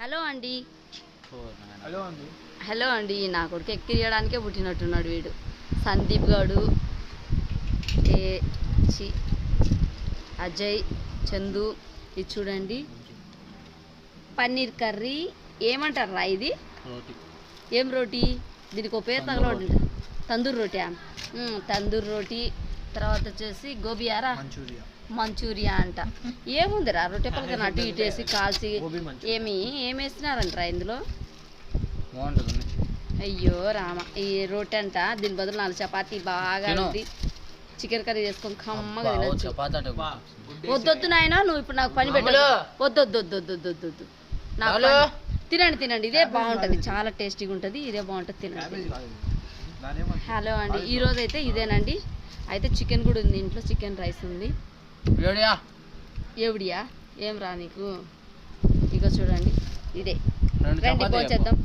Hello అండి. Hello అండి నా కొడుకు ఎక్కియడానికే పుట్టినట్టున్నాడు వీడు. సందీప్ గాడు, అజయ్, చందు. ఇది చూడండి పన్నీర్ కర్రీ. ఏమంటారా ఇది? ఏం రోటీ? దీనికి ఒక పేరు తగలబడి తందూరు రోటీ. తందూరు రోటీ. తర్వాత వచ్చేసి గోబియారా మంచూరియా అంట. ఏముందిరా రొట్టె పలకన అటు ఇటు వేసి కాల్చి ఏమేసినారంటరా ఇందులో? అయ్యో రామ. ఈ రొట్టె అంట, దీని బదులు 4 చపాతీ బాగా చికెన్ కర్రీ చేసుకొని కమ్మగా తినచ్చు. వద్దొద్దు నాయన, నువ్వు ఇప్పుడు నాకు పని పెట్ట. వద్దొద్దు నాకు తినండి. ఇదే బాగుంటుంది, చాలా టేస్టీగా ఉంటుంది. ఇదే బాగుంటుంది, తినండి. హలో అండి, ఈరోజు అయితే ఇదేనండి. అయితే చికెన్ కూడా ఉంది ఇంట్లో, చికెన్ రైస్ ఉంది. ఎవడియా ఏం రా నీకు? ఇక చూడండి ఇదే. రండి భోంచేద్దాం.